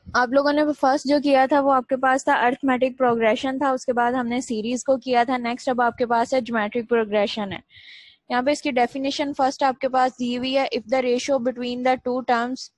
आप लोगों ने फर्स्ट जो किया था वो आपके पास था अरिथमेटिक प्रोग्रेशन था, उसके बाद हमने सीरीज को किया था। नेक्स्ट अब आपके पास है ज्योमेट्रिक प्रोग्रेशन है। यहाँ पे इसकी डेफिनेशन फर्स्ट आपके पास दी हुई है, if the ratio between the two terms,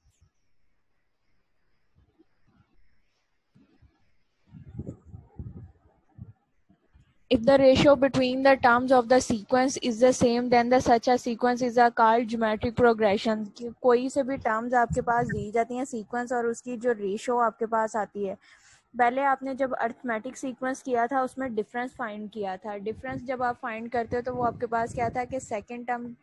if the ratio between the terms of the sequence is the same then the such a sequence is a called geometric progression। कोई से भी terms आपके पास दी जाती हैं sequence और उसकी जो ratio आपके पास आती है, पहले आपने जब अरिथमेटिक सीक्वेंस किया था उसमें डिफरेंस फाइंड किया था। डिफरेंस जब आप फाइंड करते हो तो वो आपके पास क्या था कि सेकंड टर्म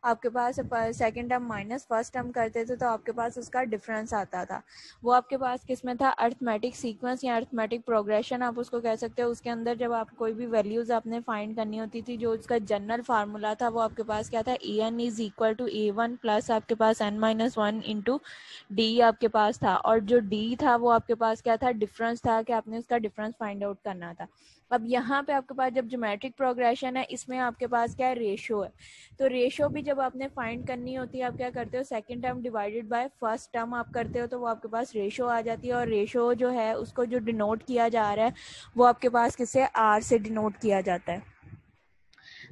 आपके पास second term minus first term करते थे तो आपके पास उसका डिफरेंस आता था। वो आपके पास किस में था, अरिथमेटिक सीक्वेंस या अरिथमेटिक प्रोग्रेशन आप उसको कह सकते हो। उसके अंदर जब आप कोई भी वैल्यूज आपने फाइंड करनी होती थी, जो उसका जनरल फार्मूला था वो आपके पास क्या था, A N is equal to A one plus आपके पास N minus one into D आपके पास था। और जो डी था वो आपके पास क्या था, डिफरेंस था कि आपने उसका डिफरेंस फाइंड आउट करना था। अब यहाँ पे आपके पास जब ज्योमेट्रिक प्रोग्रेशन है इसमें आपके पास क्या है, रेशियो है। तो रेशियो भी जब आपने फाइंड करनी होती है आप क्या करते हो, second term divided by first term आप करते हो तो वो आपके पास रेशियो आ जाती है। और रेशियो जो है उसको जो डिनोट किया जा रहा है वो आपके पास किससे, आर से डिनोट किया जाता है।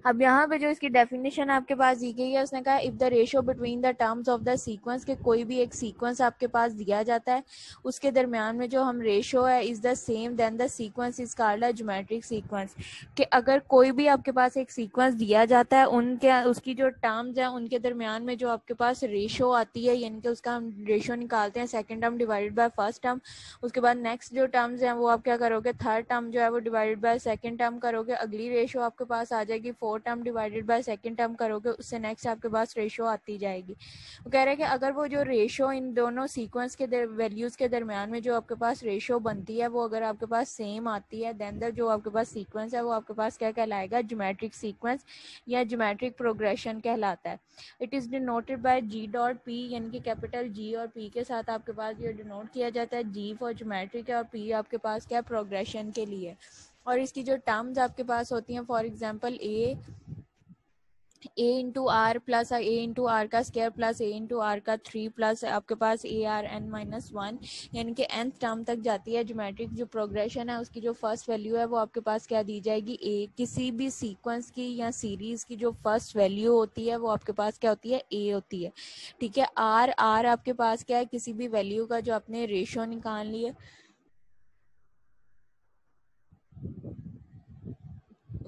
अब यहाँ पे जो इसकी डेफिनेशन आपके पास दी गई है, उसने कहा if the ratio between the terms of the sequence, के कोई भी एक सीक्वेंस आपके पास दिया जाता है उसके दरमियान में जो हम रेशियो है is the same then the sequence is called a geometric sequence. कि अगर कोई भी आपके पास एक सीक्वेंस दिया जाता है उनके उसकी जो टर्म्स है उनके दरमियान में जो आपके पास रेशियो आती है, यानी कि उसका हम रेशियो निकालते हैं second term divided by first term. उसके बाद नेक्स्ट जो टर्म्स हैं वो आप क्या करोगे, थर्ड टर्म जो है वो डिवाइडेड बाय सेकंड टर्म करोगे, अगली रेशियो आपके पास आ जाएगी fourth term divided by second term करोगे, उससे नेक्स्ट आपके पास रेशियो आती जाएगी। वो कह रहे हैं कि अगर वो जो रेशियो इन दोनों सीक्वेंस के वैल्यूज के दरमियान में जो आपके पास रेशियो बनती है वो अगर आपके पास सेम आती है देन द जो आपके पास सीक्वेंस है वो आपके पास क्या कहलाएगा, ज्योमेट्रिक सीक्वेंस या ज्योमेट्रिक प्रोग्रेशन कहलाता है। It is denoted by G dot P, यानी कि कैपिटल जी और पी के साथ आपके पास ये डिनोट किया जाता है। जी फॉर ज्योमेट्रिक है और पी आपके पास क्या, प्रोग्रेशन के लिए। और इसकी जो टर्म्स आपके पास होती हैं, for example A into R plus A into are का square plus A into are का थ्री प्लस आपके पास ए आर एन माइनस वन, यानी कि एंथ टर्म तक जाती है। ज्योमेट्रिक जो प्रोग्रेशन है उसकी जो फर्स्ट वैल्यू है वो आपके पास क्या दी जाएगी, ए। किसी भी सीक्वेंस की या सीरीज की जो फर्स्ट वैल्यू होती है वो आपके पास क्या होती है, ए होती है। ठीक है, आर आर आपके पास क्या है, किसी भी वैल्यू का जो आपने रेशियो निकाल लिया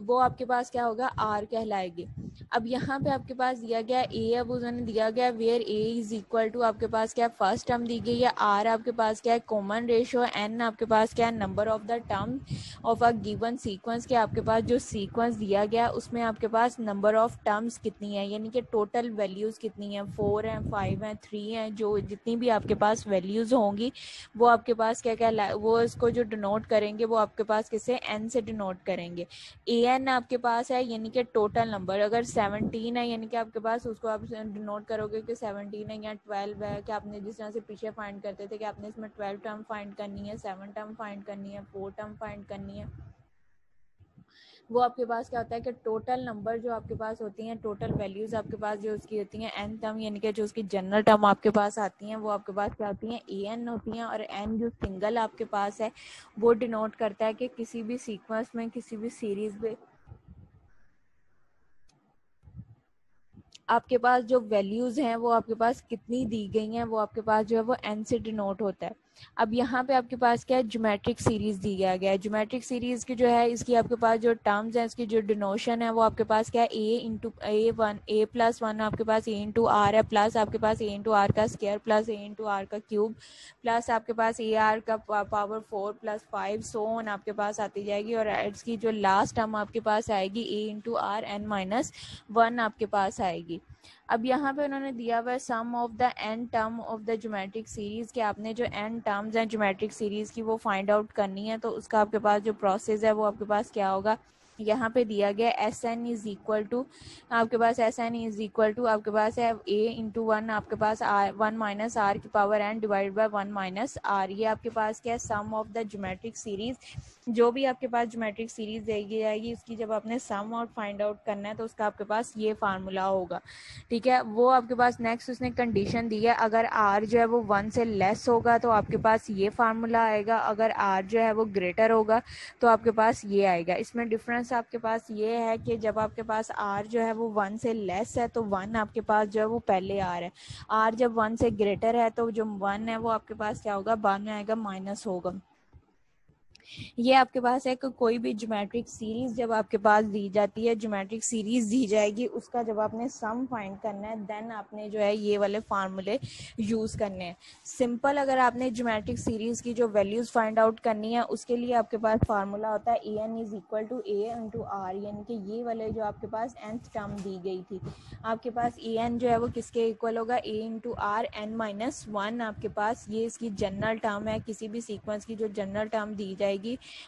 वो आपके पास क्या होगा, आर कहलाएगी। अब यहाँ पे आपके पास दिया गया ए, अब उन्होंने दिया गया where A is equal to आपके पास क्या, फर्स्ट टर्म दी गई है, आर आपके पास क्या है, कॉमन रेशियो, एन आपके पास क्या है, number of the term of a given sequence, के आपके पास जो सीक्वेंस दिया गया उसमें आपके पास नंबर ऑफ टर्म्स कितनी है, यानी कि टोटल वैल्यूज कितनी है, 4 हैं, 5 हैं, 3 हैं, जो जितनी भी आपके पास वैल्यूज होंगी वो आपके पास क्या क्या वो इसको जो डिनोट करेंगे वो आपके पास किसे, एन से डिनोट करेंगे। ए एन आपके पास है यानी कि टोटल नंबर, अगर 17 है यानी कि आपके पास उसको आप डिनोट करोगे कि 17 है या 12 है, कि आपने जिस तरह से पीछे फाइंड करते थे कि आपने इसमें 12 टर्म फाइंड करनी है, 7 टर्म फाइंड करनी है, 4 टर्म फाइंड करनी है। वो आपके पास क्या होता है कि टोटल नंबर जो आपके पास होती हैं, टोटल वैल्यूज आपके पास जो उसकी होती हैं एन टर्म, यानी कि जो उसकी जनरल टर्म आपके पास आती हैं वो आपके पास क्या होती हैं, ए एन होती हैं। और एन जो सिंगल आपके पास है वो डिनोट करता है कि किसी भी सीक्वेंस में, किसी भी सीरीज में आपके पास जो वैल्यूज हैं वो आपके पास कितनी दी गई हैं, वो आपके पास जो है वो एन से डिनोट होता है। अब यहाँ पे आपके पास क्या है, ज्योमेट्रिक सीरीज दी गया गया है। ज्योमेट्रिक सीरीज की जो है इसकी आपके पास जो टर्म्स हैं, इसकी जो डिनोशन है वो आपके पास क्या है, ए into a one, a plus one आपके पास ए इंटू आर है, प्लस आपके पास ए इंटू आर का square plus A into are का क्यूब, प्लस आपके पास ए आर का पावर 4 प्लस 5 सो ऑन आपके पास आती जाएगी। और इसकी जो लास्ट टर्म आपके पास आएगी A into are N minus one आपके पास आएगी। अब यहाँ पे उन्होंने दिया हुआ है sum of the N term of the geometric series, के आपने जो एन टर्म्स हैं ज्योमेट्रिक सीरीज की वो फाइंड आउट करनी है। तो उसका आपके पास जो प्रोसेस है वो आपके पास क्या होगा, यहाँ पे दिया गया S N is equal to, आपके पास S N is equal to आपके पास है ए इंटू वन, आपके पास वन माइनस आर की power N divide by one minus R. ये आपके पास क्या है, sum of the geometric series. जो भी आपके पास ज्योमेट्रिक सीरीज देगी जाएगी उसकी जब आपने सम आउट फाइंड आउट करना है तो उसका आपके पास ये फार्मूला होगा, ठीक है। वो आपके पास नेक्स्ट उसने कंडीशन दी है, अगर आर जो है वो 1 से लेस होगा तो आपके पास ये फार्मूला आएगा, अगर आर जो है वो ग्रेटर होगा तो आपके पास ये आएगा। इसमें डिफरेंस आपके पास ये है कि जब आपके पास आर जो है वो 1 से लेस है तो 1 आपके पास जो है वो पहले आर है, आर जब 1 से ग्रेटर है तो जो 1 है वो आपके पास क्या होगा, बाद में आएगा माइनस होगा। ये आपके पास है कि कोई भी ज्योमेट्रिक सीरीज जब आपके पास दी जाती है, ज्योमेट्रिक सीरीज दी जाएगी, उसका जब आपने सम फाइंड करना है देन आपने जो है ये वाले फार्मूले यूज करने हैं। सिंपल अगर आपने ज्योमेट्रिक सीरीज की जो वैल्यूज फाइंड आउट करनी है उसके लिए आपके पास फार्मूला होता है A N is equal to A into R, यानी कि ये वाले जो आपके पास nth टर्म दी गई थी, आपके पास ए एन जो है वो किसके इक्वल होगा, A into are N minus one. आपके पास ये इसकी जनरल टर्म है, किसी भी सीक्वेंस की जो जनरल टर्म दी जाएगी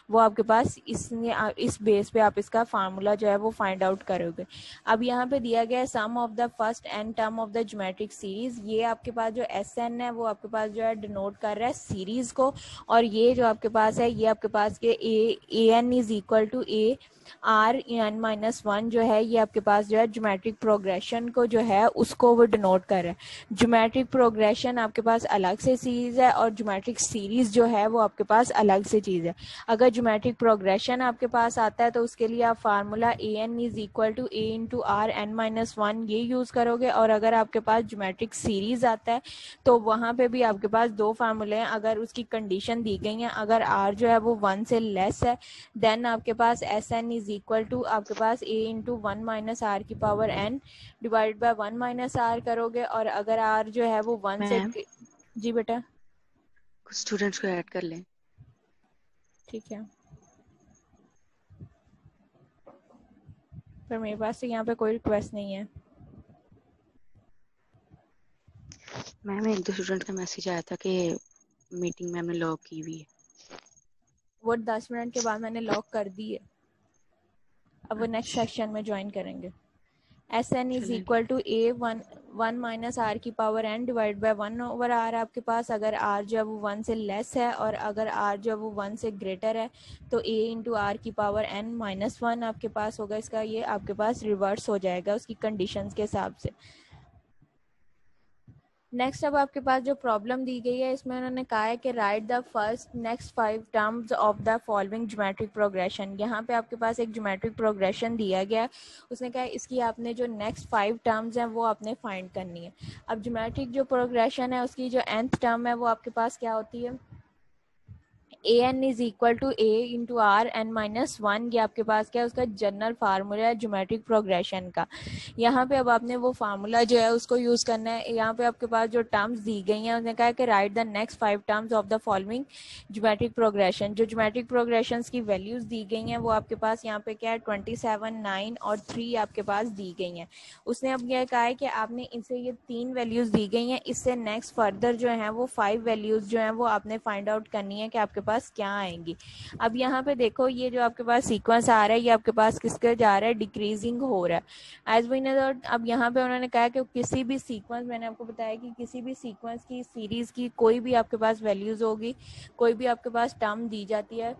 वो आपके पास इस बेस पे आप इसका फार्मूला जो है वो फाइंड आउट करोगे। अब यहाँ पे दिया गया है sum of the first N term of the geometric series. ये आपके पास जो एस एन है वो आपके पास जो है डिनोट कर रहा है सीरीज को, और ये जो आपके पास है ये आपके पास के A N is equal to A R N minus one जो है ये आपके पास जो है ज्योमेट्रिक प्रोग्रेशन को जो है उसको वो डिनोट कर रहा है। ज्योमेट्रिक प्रोग्रेशन आपके पास अलग से चीज है और ज्योमेट्रिक सीरीज जो है वो आपके पास अलग से चीज है। अगर ज्योमेट्रिक प्रोग्रेशन आपके पास आता है तो उसके लिए आप formula a N is equal to A into are N minus one ये यूज करोगे, और अगर आपके पास ज्योमेट्रिक सीरीज आता है तो वहां पे भी आपके पास दो फार्मूले हैं, अगर उसकी कंडीशन दी गई है, अगर आर जो है वो 1 से लेस है देन आपके पास S N is equal to आपके पास ए इंटू वन माइनस आर की power N divide by one minus R करोगे, और अगर आर जो है वो 1 से, जी बेटा कुछ स्टूडेंट्स को ऐड कर लें। ठीक है, पर मेरे पास तो यहाँ पे कोई रिक्वेस्ट नहीं है। मैम एक दो स्टूडेंट का मैसेज आया था कि मीटिंग मैम ने लॉक की हुई है। वो 10 मिनट के बाद मैंने लॉक कर दी है, अब वो नेक्स्ट अच्छा, सेक्शन में ज्वाइन करेंगे। एस एन इज चलें। Equal to A one minus R की power N divide by one over R. आपके पास अगर आर जो है वो 1 से लेस है और अगर आर जो है वो 1 से ग्रेटर है तो ए इंटू आर की पावर एन माइनस वन आपके पास होगा। इसका ये आपके पास रिवर्स हो जाएगा उसकी कंडीशंस के हिसाब से। नेक्स्ट अब आपके पास जो प्रॉब्लम दी गई है इसमें उन्होंने कहा है कि right the first next 5 terms of the following geometric progression. यहाँ पे आपके पास एक ज्योमेट्रिक प्रोग्रेशन दिया गया, उसने कहा इसकी आपने जो नेक्स्ट 5 टर्म्स हैं वो आपने फाइंड करनी है। अब ज्योमेट्रिक जो प्रोग्रेशन है उसकी जो nth टर्म है वो आपके पास क्या होती है, A N is equal to A into are N minus one. ये आपके पास क्या है, उसका जनरल फार्मूला है ज्योमेट्रिक प्रोग्रेशन का। यहाँ पे अब आपने वो फार्मूला जो है उसको यूज करना है। यहाँ पे आपके पास जो टर्म्स दी गई हैं उसने कहा है कि right the next 5 terms of the following geometric progression. जो ज्योमेट्रिक प्रोग्रेशन की वैल्यूज दी गई हैं वो आपके पास यहाँ पे क्या है 27, 9 और 3 आपके पास दी गई हैं। उसने अब यह कहा है कि आपने इनसे ये 3 वैल्यूज दी गई हैं, इससे नेक्स्ट फर्दर जो है वो 5 वैल्यूज जो है वो आपने फाइंड आउट करनी है कि आपके पास क्या आएंगी। अब यहाँ पे देखो ये जो आपके पास सीक्वेंस आ रहा है ये आपके पास किसके जा रहा है, डिक्रीजिंग हो रहा है एज वी नो। अब यहाँ पे उन्होंने कहा कि किसी भी सीक्वेंस, मैंने आपको बताया कि किसी भी सीक्वेंस की सीरीज की कोई भी आपके पास वैल्यूज होगी, कोई भी आपके पास टर्म दी जाती है,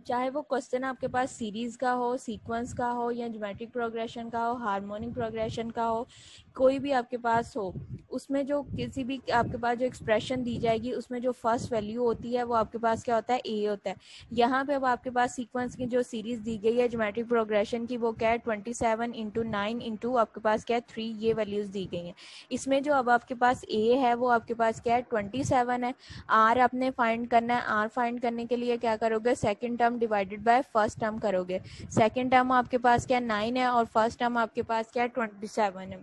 चाहे वो क्वेश्चन आपके पास सीरीज का हो, सीक्वेंस का हो, या ज्योमेट्रिक प्रोग्रेशन का हो, हार्मोनिक प्रोग्रेशन का हो, कोई भी आपके पास हो, उसमें जो किसी भी आपके पास जो एक्सप्रेशन दी जाएगी उसमें जो फर्स्ट वैल्यू होती है वो आपके पास क्या होता है, ए होता है। यहाँ पे अब आपके पास सीक्वेंस की जो सीरीज दी गई है ज्योमेट्रिक प्रोग्रेशन की वो क्या है 27 इंटू 9 इंटू आपके पास क्या है 3, ये वैल्यूज दी गई हैं। इसमें जो अब आपके पास ए है वो आपके पास क्या है 27 है। आर आपने फाइंड करना है, आर फाइंड करने के लिए क्या करोगे, second term divided by first term करोगे। सेकेंड टर्म आपके पास क्या 9 है और फर्स्ट टर्म आपके पास क्या 27 है।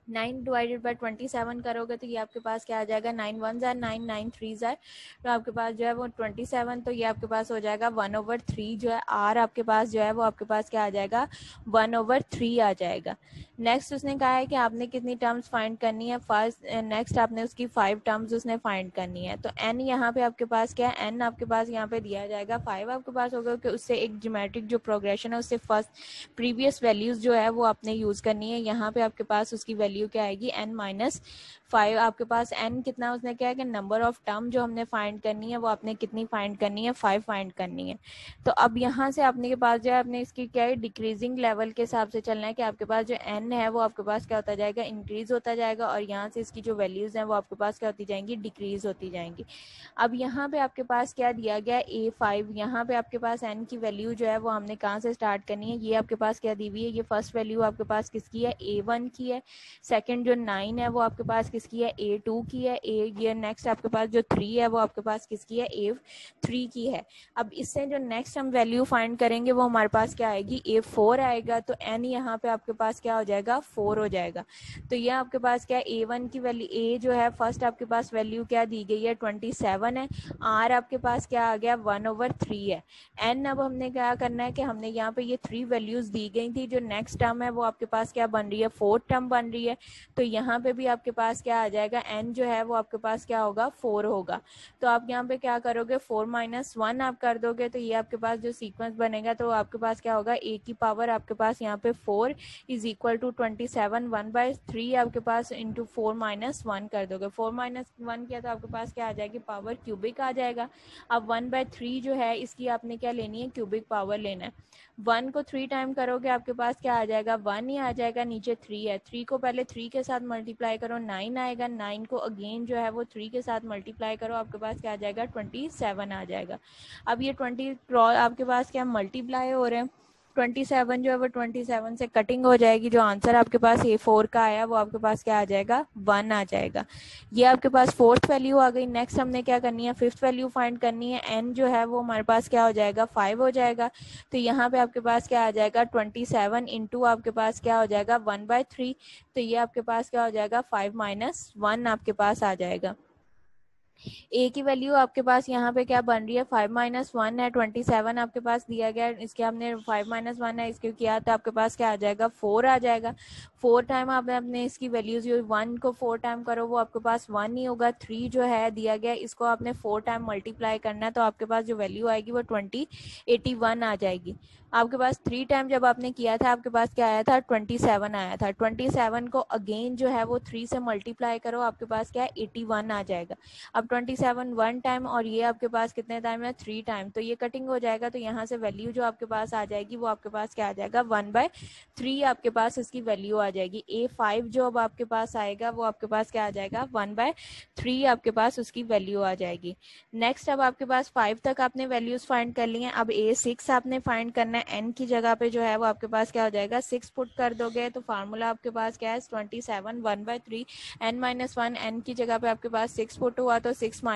9 डिवाइडेड बाय 27 करोगे तो ये आपके पास क्या आ जाएगा, 9 1 जार 9, 9 3 जार, तो आपके पास जो है वो 27, तो ये आपके पास हो जाएगा 1/3 जो है आर आपके पास जो है वो आपके पास क्या आ जाएगा 1/3 आ जाएगा। नेक्स्ट उसने कहा है कि आपने कितनी टर्म्स फाइंड करनी है, फर्स्ट नेक्स्ट आपने उसकी 5 टर्म्स उसने फाइंड करनी है। तो एन यहाँ पे आपके पास क्या है, एन आपके पास यहाँ पे दिया जाएगा 5 आपके पास होगा कि उससे एक ज्योमेट्रिक जो प्रोग्रेशन है उससे फर्स्ट प्रीवियस वैल्यूज जो है वो आपने यूज करनी है। यहाँ पे आपके पास उसकी वैल्यू क्या आएगी n-5 आपके पास n कितना उसने क्या है कि नंबर ऑफ टर्म जो हमने फाइंड करनी है वो आपने कितनी फाइंड करनी है, 5 फाइंड करनी है। तो अब यहाँ से आपने के पास जो है अपने इसकी क्या है डिक्रीजिंग लेवल के हिसाब से चलना है कि आपके पास जो n है वो आपके पास क्या होता जाएगा, इंक्रीज होता जाएगा, और यहाँ से इसकी जो वैल्यूज हैं वो आपके पास क्या होती जाएंगी, डिक्रीज होती जाएंगी। अब यहाँ पे आपके पास क्या दिया गया a5, यहाँ पे आपके पास n की वैल्यू जो है वो हमने कहाँ से स्टार्ट करनी है, ये आपके पास क्या दी हुई है, ये फर्स्ट वैल्यू आपके पास किसकी है, a1 की है। सेकंड जो 9 है वो आपके पास किसकी है, a2 की है। ये नेक्स्ट आपके पास जो 3 है वो आपके पास किसकी है, a3 की है। अब इससे जो नेक्स्ट हम वैल्यू फाइंड करेंगे वो हमारे पास क्या आएगी, a4 आएगा, तो n यहाँ पे आपके पास क्या हो जाएगा, 4 हो जाएगा। तो ये आपके पास क्या है, a1 की वैल्यू, a जो है फर्स्ट आपके पास वैल्यू क्या दी गई है 27 है, r आपके पास क्या आ गया 1/3 है। n अब हमने क्या करना है कि हमने यहाँ पे ये 3 वैल्यूज दी गई थी, जो नेक्स्ट टर्म है वो आपके पास क्या बन रही है, 4th टर्म बन रही है। तो यहाँ पे भी आपके पास क्या आ जाएगा, n जो है वो आपके पास क्या होगा, 4 होगा। तो आप यहाँ पे क्या करोगे, 4 - 1 आप कर दोगे, तो ये आपके पास जो सीक्वेंस बनेगा तो आपके पास क्या होगा, a की पावर आपके पास यहाँ पे 4 इज इक्वल टू 27, 1/3 आपके पास इंटू 4 - 1 कर दोगे। 4 - 1 किया तो आपके पास क्या आ जाएगी, पावर क्यूबिक आ जाएगा। अब 1/3 जो है इसकी आपने क्या लेनी है, क्यूबिक पावर लेना है। 1 को 3 टाइम करोगे आपके पास क्या आ जाएगा, 1 ही आ जाएगा, नीचे 3 है, 3 को पहले 3 के साथ मल्टीप्लाई करो 9 आएगा, 9 को अगेन जो है वो 3 के साथ मल्टीप्लाई करो, आपके पास क्या आ जाएगा 27 आ जाएगा। अब ये 20 आपके पास क्या मल्टीप्लाई हो रहे हैं, 27 जो है वो 27 से कटिंग हो जाएगी, जो आंसर आपके पास a4 का आया वो आपके पास क्या आ जाएगा, 1 आ जाएगा। ये आपके पास फोर्थ वैल्यू आ गई। नेक्स्ट हमने क्या करनी है, फिफ्थ वैल्यू फाइंड करनी है, n जो है वो हमारे पास क्या हो जाएगा, 5 हो जाएगा। तो यहाँ पे आपके पास क्या आ जाएगा, 27 इंटू आपके पास क्या हो जाएगा 1/3, तो ये आपके पास क्या हो जाएगा 5 - 1 आपके पास आ जाएगा। ए की वैल्यू आपके पास यहाँ पे क्या बन रही है, 5 - 1 है, 27 आपके पास दिया गया है, इसके हमने 5 - 1 है इसके किया तो आपके पास क्या आ जाएगा, 4 आ जाएगा। 4 टाइम आपने अपने इसकी वैल्यूज 1 को 4 टाइम करो वो आपके पास 1 ही होगा। 3 जो है दिया गया इसको आपने 4 टाइम मल्टीप्लाई करना है, तो आपके पास जो वैल्यू आएगी वो 81 आ जाएगी। आपके पास 3 टाइम जब आपने किया था आपके पास क्या आया था, 27 आया था। 27 को अगेन जो है वो 3 से मल्टीप्लाई करो, आपके पास क्या है 81 आ जाएगा। अब 27 1 टाइम और ये आपके पास कितने टाइम है, 3 टाइम, तो ये कटिंग हो जाएगा, तो यहाँ से वैल्यू जो आपके पास आ जाएगी वो आपके पास क्या आ जाएगा 1/3 आपके पास इसकी वैल्यू आ जाएगी। a5 जो अब आपके पास आएगा वो आपके पास क्या आ जाएगा 1/3 आपके पास उसकी वैल्यू आ जाएगी। नेक्स्ट अब आपके पास 5 तक आपने वैल्यूज फाइंड कर ली हैं। अब a6 आपने फाइंड करना है, n की जगह पे जो है वो आपके पास क्या हो जाएगा 6 पुट कर दोगे, तो फार्मूला आपके पास क्या है 27 1/3 n - 1, n की जगह पे आपके पास 6 पुट हुआ तो 6 -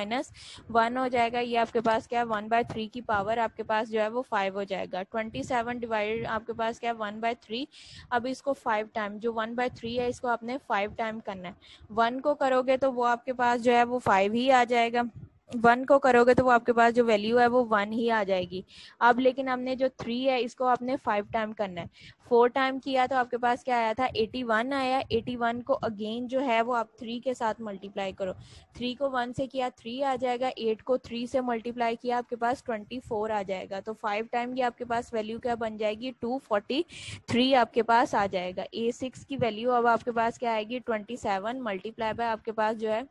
1 हो जाएगा। ये आपके पास क्या है 1/3 की पावर आपके पास जो है वो 5 हो जाएगा। 27 डिवाइडेड आपके पास क्या है 1/3। अब इसको 5 टाइम, जो 1/3 है इसको आपने 5 टाइम करना है। 1 को करोगे तो वो आपके पास जो है वो 5 ही आ जाएगा। 1 को करोगे तो वो आपके पास जो वैल्यू है वो 1 ही आ जाएगी। अब लेकिन हमने जो 3 है इसको आपने 5 टाइम करना है। 4 टाइम किया तो आपके पास क्या आया था 81 आया। 81 को अगेन जो है वो आप 3 के साथ मल्टीप्लाई करो। 3 को 1 से किया 3 आ जाएगा, 8 को 3 से मल्टीप्लाई किया आपके पास 24 आ जाएगा। तो 5 टाइम ये आपके पास वैल्यू क्या बन जाएगी 243 आपके पास आ जाएगा। a6 की वैल्यू अब आपके पास क्या आएगी 27 मल्टीप्लाई बाय आपके पास जो है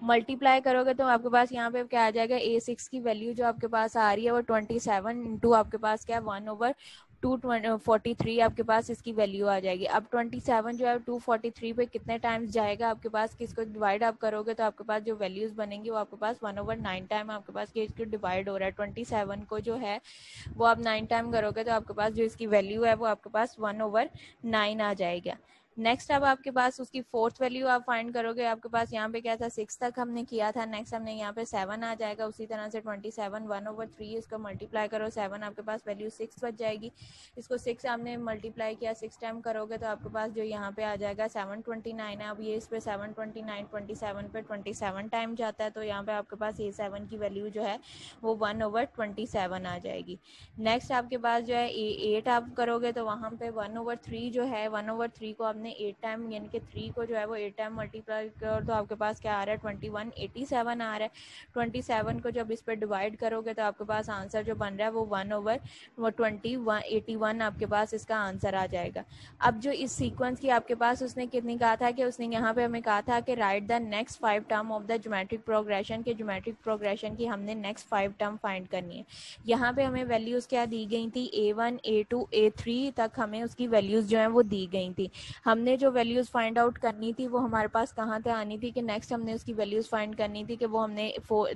मल्टीप्लाई करोगे तो आपके पास यहाँ पे क्या आ जाएगा a6 की वैल्यू जो आपके पास आ रही है वो 27 इंटू आपके पास क्या 1/243 आपके पास इसकी वैल्यू आ जाएगी। अब 27 जो है 243 पे कितने टाइम्स जाएगा आपके पास, किसको डिवाइड आप करोगे तो आपके पास जो वैल्यूज बनेंगी वो आपके पास 1/9 टाइम आपके पास इसको डिवाइड हो रहा है। 27 को जो है वो आप 9 टाइम करोगे तो आपके पास जो इसकी वैल्यू है वो आपके पास 1/9 आ जाएगा। नेक्स्ट अब आपके पास उसकी फोर्थ वैल्यू आप फाइंड करोगे, आपके पास यहाँ पे क्या था 6 तक हमने किया था, नेक्स्ट हमने यहाँ पे 7 आ जाएगा, उसी तरह से 27 1/3 इसको मल्टीप्लाई करो 7 आपके पास वैल्यू 6 बच जाएगी, इसको 6 आपने मल्टीप्लाई किया 6 टाइम करोगे तो आपके पास जो यहाँ पे आ जाएगा 729 है। अब ये इस पे 729 27 पे 27 टाइम जाता है, तो यहाँ पे आपके पास ये 7 की वैल्यू जो है वो 1/27 आ जाएगी। नेक्स्ट आपके पास जो है 8 आप करोगे तो वहाँ पे 1/3 जो है 1/3 को आपने 8 टाइम यानी कि 3 को जो है वो 8 टाइम मल्टीप्लाई करो तो आपके पास क्या आ रहा है 2187 आ रहा है। 27 को जब इस पर डिवाइड करोगे तो आपके पास आंसर जो बन रहा है वो 1/2181 आपके पास इसका आंसर आ जाएगा। अब जो इस सीक्वेंस की आपके पास उसने कितनी कहा था कि उसने यहाँ पे हमें कहा था कि right the next 5 term of the geometric progression के ज्योमेट्रिक प्रोग्रेशन की हमने नेक्स्ट 5 टर्म फाइंड करनी है। यहाँ पे हमें वैल्यूज क्या दी गई थी A1 A2 A3 तक हमें उसकी वैल्यूज जो है वो दी गई थी। हमने जो वैल्यूज फाइंड आउट करनी थी वो हमारे पास कहाँ से आनी थी कि नेक्स्ट हमने उसकी वैल्यूज फाइंड करनी थी कि वो हमने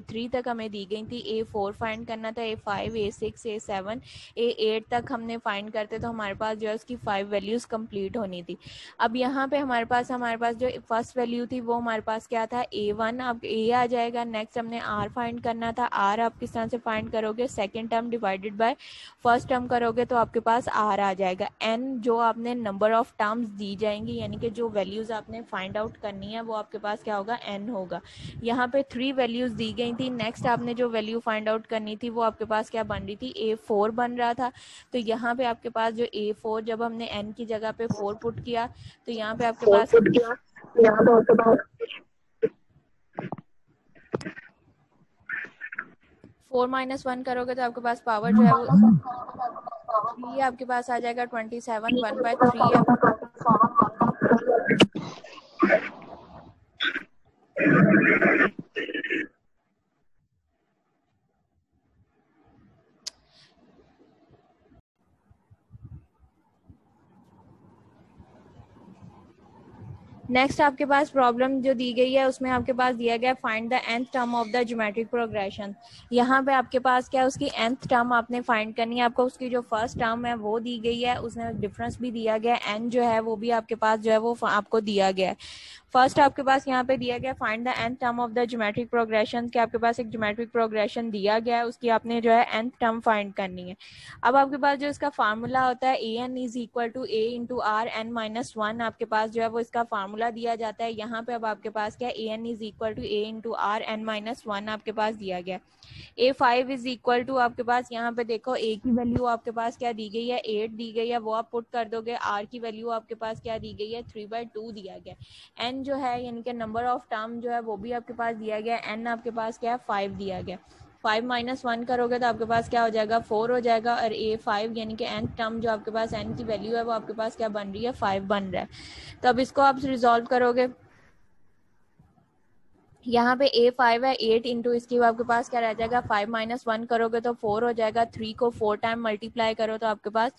3 तक हमें दी गई थी, A4 फाइंड करना था, A5 A6 A7 A8 तक हमने फाइंड करते तो हमारे पास जो है उसकी 5 वैल्यूज कंप्लीट होनी थी। अब यहाँ पे हमारे पास जो फर्स्ट वैल्यू थी वो हमारे पास क्या था A1, अब A आ जाएगा। नेक्स्ट हमने R फाइंड करना था, R आप किस तरह से फाइंड करोगे second term divided by first term करोगे तो आपके पास R आ जाएगा। N जो आपने नंबर ऑफ टर्म्स दी जाएंगी यानी कि जो वैल्यूज आपने फाइंड आउट करनी है वो आपके पास क्या होगा N होगा। यहाँ पे 3 वैल्यूज दी गई थी। नेक्स्ट आपने जो वैल्यू फाइंड आउट करनी थी वो आपके पास क्या बन रही थी A4 बन रहा था। तो यहाँ पे आपके पास जो A4 जब हमने N की जगह पे 4 पुट किया तो यहाँ पे आपके पास 4 - 1 करोगे तो आपके पास पावर जो है वो 3 आपके पास आ जाएगा। 27 1/3 आप नेक्स्ट आपके पास प्रॉब्लम जो दी गई है उसमें आपके पास दिया गया find the nth term of the geometric progression. यहाँ पे आपके पास क्या उसकी nth टर्म आपने फाइंड करनी है। आपको उसकी जो फर्स्ट टर्म है वो दी गई है, उसमें डिफरेंस भी दिया गया है, n जो है वो भी आपके पास जो है वो आपको दिया गया है। फर्स्ट आपके पास यहाँ पे दिया गया find the nth term of the geometric progression के आपके पास एक ज्योमेट्रिक प्रोग्रेशन दिया गया है, उसकी आपने जो है nth टर्म फाइंड करनी है। अब आपके पास जो इसका फार्मूला होता है an is equal to a into r n minus 1 आपके पास जो है वो इसका फार्मूला दिया जाता है। यहाँ पे अब आपके पास क्या an is equal to a into r n minus 1 आपके पास दिया गया। A5 इज इक्वल टू आपके पास यहाँ पे देखो a की वैल्यू आपके पास क्या दी गई है 8 दी गई है, वो आप पुट कर दोगे। r की वैल्यू आपके पास क्या दी गई है 3/2 दिया गया। n जो है यानी कि नंबर ऑफ टर्म जो है वो भी आपके पास दिया गया। n आपके पास क्या है 5 दिया गया। 5 - 1 करोगे तो आपके पास क्या हो जाएगा 4 हो जाएगा। और A5 यानी कि nth टर्म जो आपके पास n की वैल्यू है वो आपके पास क्या बन रही है 5 बन रहा है। तो अब इसको आप रिजॉल्व करोगे, यहाँ पे A5 है 8 इंटू इसकी आपके पास क्या रह जाएगा 5 - 1 करोगे तो 4 हो जाएगा। 3 को 4 टाइम मल्टीप्लाई करो तो आपके पास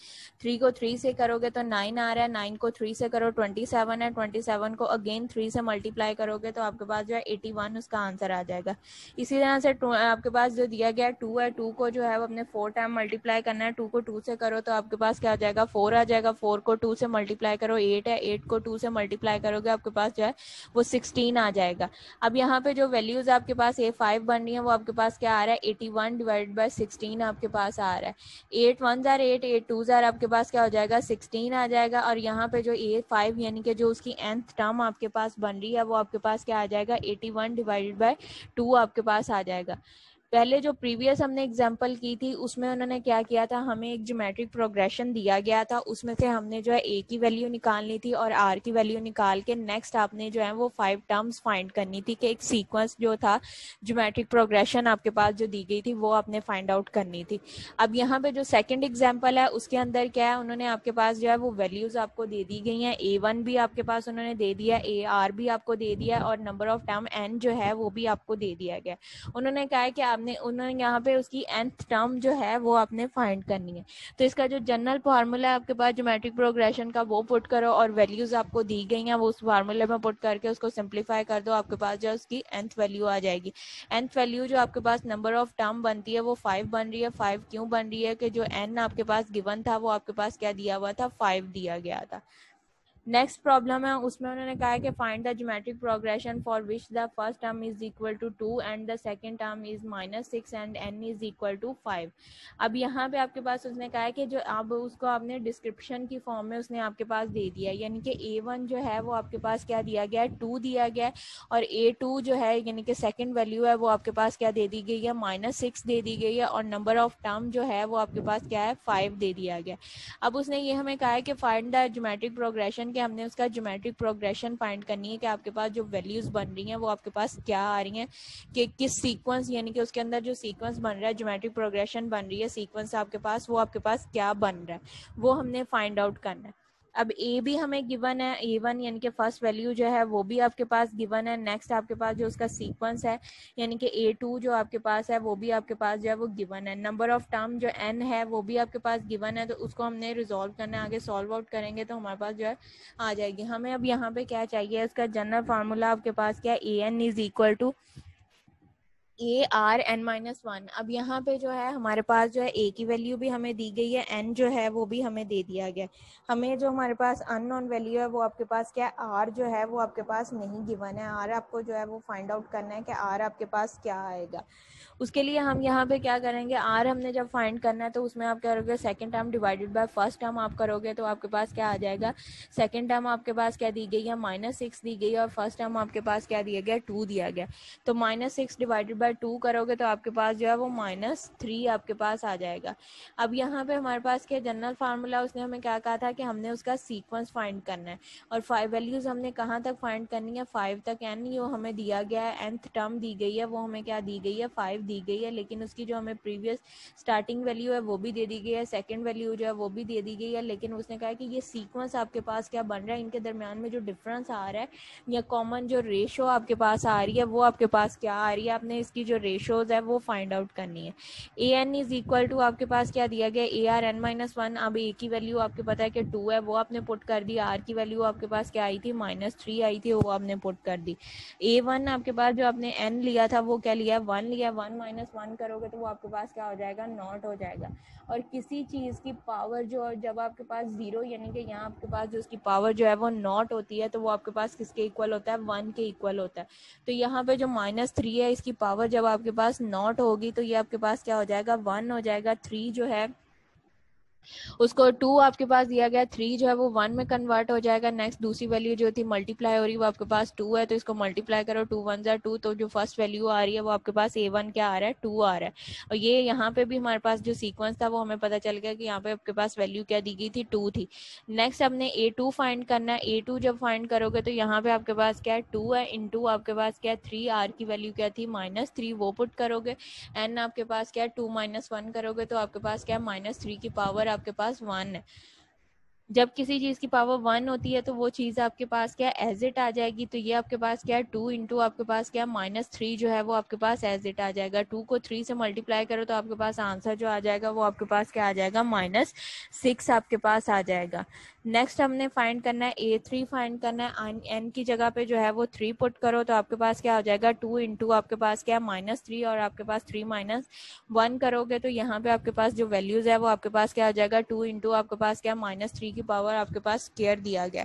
3 को 3 से करोगे तो 9 आ रहा है। 9 को 3 से करो 27 है। 27 को अगेन 3 से मल्टीप्लाई करोगे तो आपके पास जो है 81 उसका आंसर आ जाएगा। इसी तरह से आपके पास जो दिया गया 2 है, 2 को जो है वो अपने 4 टाइम मल्टीप्लाई करना है। 2 को 2 से करो तो आपके पास क्या आ जाएगा 4 आ जाएगा। 4 को 2 से मल्टीप्लाई करो 8 है। 8 को 2 से मल्टीप्लाई करोगे आपके पास जो है वो 16 आ जाएगा। अब यहाँ पे जो वैल्यूज आपके पास A5 बन रही है वो आपके पास क्या आ रहा है 81 डिवाइडेड बाय 16 आपके पास आ रहा है। 8 1 जार 8 8 2 जार आपके पास क्या हो जाएगा 16 आ जाएगा। और यहाँ पे जो A5 यानी कि जो उसकी nth टर्म आपके पास बन रही है वो आपके पास क्या आ जाएगा 81 डिवाइडेड बाय 2 आपके पास आ जाएगा। पहले जो प्रीवियस हमने एग्जांपल की थी उसमें उन्होंने क्या किया था, हमें एक ज्योमेट्रिक प्रोग्रेशन दिया गया था, उसमें से हमने जो है a की वैल्यू निकालनी थी और r की वैल्यू निकाल के नेक्स्ट आपने जो है वो 5 टर्म्स फाइंड करनी थी कि एक सीक्वेंस जो था ज्योमेट्रिक प्रोग्रेशन आपके पास जो दी गई थी वो आपने फाइंड आउट करनी थी। अब यहाँ पे जो सेकेंड एग्जाम्पल है उसके अंदर क्या है, उन्होंने आपके पास जो है वो वैल्यूज आपको दे दी गई हैं। A1 भी आपके पास उन्होंने दे दिया, AR भी आपको दे दिया और नंबर ऑफ टर्म n जो है वो भी आपको दे दिया गया। उन्होंने कहा है कि उन्होंने यहाँ पे उसकी nth टर्म जो है वो आपने फाइंड करनी है। तो इसका जो जनरल फार्मूला है आपके पास ज्योमेट्रिक प्रोग्रेशन का वो पुट करो और वैल्यूज आपको दी गई हैं वो उस फार्मूले में पुट करके उसको सिंप्लीफाई कर दो, आपके पास जो उसकी nth वैल्यू आ जाएगी। nth वैल्यू जो आपके पास नंबर ऑफ टर्म बनती है वो 5 बन रही है। 5 क्यों बन रही है कि जो n आपके पास गिवन था वो आपके पास क्या दिया हुआ था 5 दिया गया था। नेक्स्ट प्रॉब्लम है, उसमें उन्होंने कहा है कि find the geometric progression for which the first term is equal to 2 and the second term is -6 and n is equal to 5। अब यहाँ पे आपके पास उसने कहा है कि जो अब उसको आपने डिस्क्रिप्शन की फॉर्म में उसने आपके पास दे दिया है, यानी कि A1 जो है वो आपके पास क्या दिया गया है, 2 दिया गया है, और A2 जो है यानी कि सेकंड वैल्यू है वो आपके पास क्या दे दी गई है, -6 दे दी गई है, और नंबर ऑफ टर्म जो है वो आपके पास क्या है, 5 दे दिया गया। अब उसने ये हमें कहा है कि फाइंड द ज्योमेट्रिक प्रोग्रेशन, कि हमने उसका ज्योमेट्रिक प्रोग्रेशन फाइंड करनी है कि आपके पास जो वैल्यूज बन रही हैं वो आपके पास क्या आ रही हैं, कि किस सीक्वेंस, यानी कि उसके अंदर जो सीक्वेंस बन रहा है, ज्योमेट्रिक प्रोग्रेशन बन रही है सीक्वेंस आपके पास, वो आपके पास क्या बन रहा है, वो हमने फाइंड आउट करना है। अब ए भी हमें गिवन है, A1 यानी कि फर्स्ट वैल्यू जो है वो भी आपके पास गिवन है। नेक्स्ट आपके पास जो उसका सीक्वेंस है यानी कि A2 जो आपके पास है वो भी आपके पास जो है वो गिवन है। नंबर ऑफ टर्म जो n है वो भी आपके पास गिवन है, तो उसको हमने रिजॉल्व करना है, आगे सॉल्व आउट करेंगे तो हमारे पास जो है आ जाएगी। हमें अब यहाँ पे क्या चाहिए, इसका जनरल फार्मूला आपके पास क्या है, AN is equal to ARn-1। अब यहाँ पे जो है हमारे पास जो है A की वैल्यू भी हमें दी गई है, N जो है वो भी हमें दे दिया गया। हमें जो हमारे पास अननोन वैल्यू है वो आपके पास क्या है, R जो है वो आपके पास नहीं गिवन है। R आपको जो है वो फाइंड आउट करना है कि R आपके पास क्या आएगा। उसके लिए हम यहाँ पे क्या करेंगे, R हमने जब फाइंड करना है तो उसमें आप करोगे second term divided by first term आप करोगे तो आपके पास क्या आ जाएगा, सेकंड टर्म आपके पास क्या दी गई है, -6 दी गई है, और फर्स्ट टर्म आपके पास क्या दिया गया, 2 दिया गया। तो -6 डिवाइडेड बाय 2 करोगे तो आपके पास जो है वो -3 आपके पास आ जाएगा। अब यहाँ पे हमारे पास क्या जनरल फार्मूला, उसने हमें क्या कहा था कि हमने उसका सीक्वेंस फाइंड करना है, और 5 वैल्यूज हमने कहाँ तक फाइंड करनी है, 5 तक। n जो हमें दिया गया है, nth टर्म दी गई है, वो हमें क्या दी गई है, 5 दी गई है, लेकिन उसकी जो हमें प्रीवियस स्टार्टिंग वैल्यू है वो भी दे दी गई है, सेकंड वैल्यू जो है वो भी दे दी गई है, लेकिन उसने कहा कि ये सीक्वेंस आपके पास क्या बन रहा है, इनके दरमियान में जो डिफरेंस आ रहा है या कॉमन जो रेशो आपके पास आ रही है वो आपके पास क्या आ रही है, आपने इसकी जो रेशोज है वो फाइंड आउट करनी है। AN इज इक्वल टू आपके पास क्या दिया गया, ARn-1। अब A की वैल्यू आपके पता है कि 2 है, वो आपने पुट कर दी। R की वैल्यू आपके पास क्या आई थी, -3 आई थी, वो आपने पुट कर दी। A1 आपके पास जो आपने n लिया था वो क्या लिया, 1 लिया। 1 - 1 करोगे तो वो आपके पास क्या हो जाएगा, नॉट हो जाएगा। और किसी चीज़ की पावर जो जब आपके पास 0 यानी कि यहाँ आपके पास जो उसकी पावर जो है वो नॉट होती है तो वो आपके पास किसके इक्वल होता है, 1 के इक्वल होता है। तो यहाँ पे जो -3 है इसकी पावर जब आपके पास नॉट होगी तो ये आपके पास क्या हो जाएगा, 1 हो जाएगा। 3 जो है उसको 2 आपके पास दिया गया, 3 जो है वो 1 में कन्वर्ट हो जाएगा। नेक्स्ट दूसरी वैल्यू जो थी मल्टीप्लाई हो रही वो आपके पास 2 है, तो इसको मल्टीप्लाई करो, 2 1 ज़ा 2, तो जो फर्स्ट वैल्यू आ रही है वो आपके पास A1 क्या आ रहा है, 2 आ रहा है। और ये यहाँ पे भी हमारे पास जो सीक्वेंस था वो हमें पता चल गया कि यहाँ पे आपके पास वैल्यू क्या दी गई थी, 2 थी। नेक्स्ट हमने A2 फाइंड करना है। A2 जब फाइंड करोगे तो यहाँ पे आपके पास क्या है, 2 है, इंटू आपके पास क्या है 3, R की वैल्यू क्या थी, -3, वो पुट करोगे। n आपके पास क्या है, 2 - 1 करोगे तो आपके पास क्या है, -3 की पावर आपके पास 1 है। जब किसी चीज की पावर 1 होती है तो वो चीज आपके पास क्या एज इट आ जाएगी, तो ये आपके पास क्या है 2 इंटू आपके पास क्या -3 जो है वो आपके पास एज इट आ जाएगा। 2 को 3 से मल्टीप्लाई करो तो आपके पास आंसर जो आ जाएगा वो आपके पास क्या आ जाएगा, -6 आपके पास आ जाएगा। नेक्स्ट हमने फाइंड करना है A3 फाइंड करना है। n की जगह पे जो है वो 3 पुट करो तो आपके पास क्या हो जाएगा, 2 इंटू आपके पास क्या -3 और आपके पास 3 - 1 करोगे तो यहाँ पे आपके पास जो वैल्यूज है वो आपके पास क्या आ जाएगा, 2 इंटू आपके पास क्या -3 की पावर आपके पास स्क्वायर दिया गया।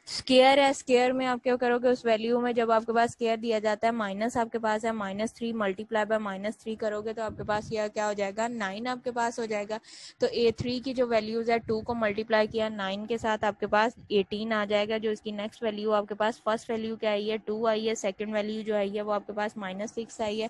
स्क्वायर है, स्क्वायर में आप क्या करोगे, उस वैल्यू में जब आपके पास स्क्वायर दिया जाता है, माइनस आपके पास है -3 मल्टीप्लाई बाय -3 करोगे तो आपके पास यह क्या हो जाएगा, 9 आपके पास हो जाएगा। तो A3 की जो वैल्यूज है 2 को मल्टीप्लाई किया 9 के साथ आपके पास 18 आ जाएगा। जो इसकी नेक्स्ट वैल्यू आपके पास, फर्स्ट वैल्यू क्या आई है, 2 आई है, सेकंड वैल्यू जो आई है वो आपके पास -6 आई है,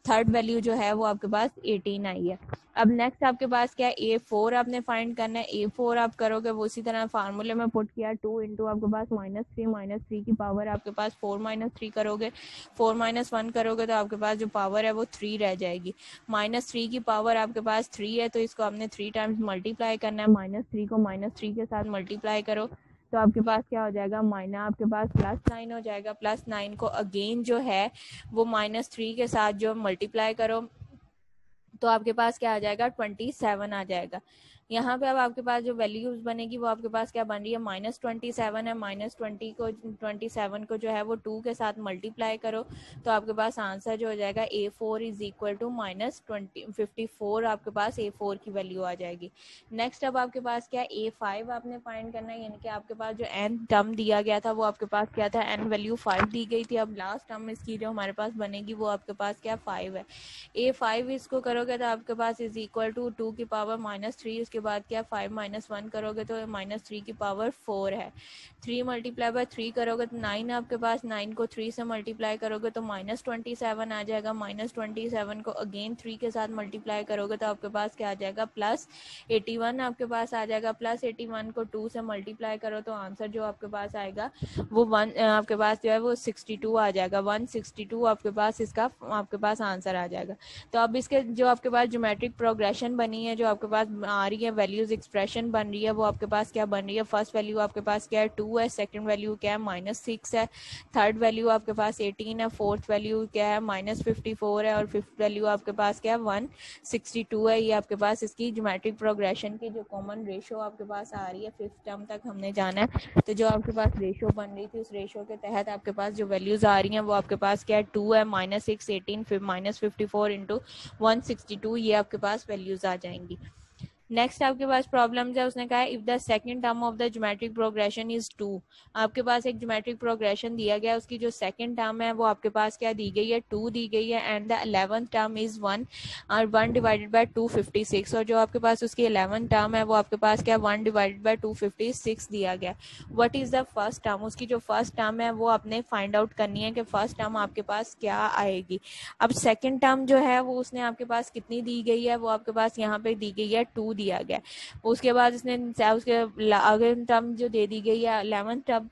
थर्ड वैल्यू जो है वो आपके पास 18 आई है। अब नेक्स्ट आपके पास क्या है, A4 आपने फाइंड करना है। A4 आप करोगे वो उसी तरह फार्मूले में पुट किया, 2 इंटू आपके पास -3 की पावर आपके पास 4 - 3 करोगे, 4 - 1 करोगे तो आपके पास जो पावर है वो 3 रह जाएगी। -3 की पावर आपके पास 3 है तो इसको आपने 3 टाइम्स मल्टीप्लाई करना है। -3 को -3 के साथ मल्टीप्लाई करो तो आपके पास क्या हो जाएगा, आपके पास +9 हो जाएगा। +9 को अगेन जो है वो -3 के साथ जो मल्टीप्लाई करो तो आपके पास क्या आ जाएगा, 27 आ जाएगा। यहाँ पे अब आपके पास जो वैल्यूज बनेगी वो आपके पास क्या बन रही है, -27 है, -27 को जो है वो 2 के साथ मल्टीप्लाई करो तो आपके पास आंसर जो हो जाएगा A4 इज इक्वल टू -54, आपके पास A4 की वैल्यू आ जाएगी। नेक्स्ट अब आपके पास क्या A5 आपने फाइंड करना है, यानी कि आपके पास जो n टर्म दिया गया था वो आपके पास क्या था, n वैल्यू 5 दी गई थी। अब लास्ट टर्म इसकी जो हमारे पास बनेगी वो आपके पास क्या 5 है। A5 इसको करोगे तो आपके पास इज इक्वल टू 2 की पावर -3, उसके बाद क्या 5 -1 करोगे तो -3 की पावर 4 है। 3 मल्टीप्लाई बाय 3 करोगे तो 9 आपके पास, 9 को 3 से मल्टीप्लाई करोगे तो -27 आ जाएगा। -27 को अगेन 3 के साथ मल्टीप्लाई करोगे तो आपके पास क्या आ जाएगा, +81 आपके पास आ जाएगा। +81 को 2 से मल्टीप्लाई करो तो आंसर जो आपके पास आएगा वो आपके पास जो है वो 62 आ जाएगा। 162 आपके पास इसका आपके पास आंसर आ जाएगा। तो अब इसके जो आपके पास ज्योमेट्रिक प्रोग्रेशन बनी है, जो आपके पास आ रही है वैल्यूज एक्सप्रेशन बन रही है, वो आपके पास क्या बन रही है, फर्स्ट वैल्यू आपके पास क्या है 2 है, सेकंड वैल्यू क्या है -6 है, थर्ड वैल्यू आपके पास 18 है, फोर्थ वैल्यू क्या है -54 है और फिफ्थ वैल्यू आपके पास क्या है 162 है। ये आपके पास इसकी ज्योमेट्रिक प्रोग्रेशन की जो कॉमन रेशो आपके पास आ रही है, फिफ्थ टर्म तक हमने जाना है। तो जो आपके पास रेशो बन रही थी उस रेशो के तहत आपके पास जो वैल्यूज आ रही हैं वो आपके पास क्या है 2 है, -6, 18, फिर -54 इंटू 162, ये आपके पास वैल्यूज आ जाएंगी। नेक्स्ट आपके पास प्रॉब्लम है, उसने कहा है if the second term of the geometric progression is 2। आपके पास एक ज्योमेट्रिक प्रोग्रेशन दिया गया, उसकी जो सेकंड टर्म है वो आपके पास क्या दी गई है 2 दी गई है, and the 11th term is 1 और 1 डिवाइडेड बाय 256, और जो आपके पास उसकी 11th टर्म है वो आपके पास क्या 1 डिवाइडेड बाय 256 दिया गया। What is the first term, उसकी जो फर्स्ट टर्म है वो आपने फाइंड आउट करनी है कि फर्स्ट टर्म आपके पास क्या आएगी। अब सेकंड टर्म जो है वो उसने आपके पास कितनी दी गई है, वो आपके पास यहाँ पे दी गई है 2 दिया गया। उसके बाद उसने उसके अगले टर्म जो दे दी गई है 11th टर्म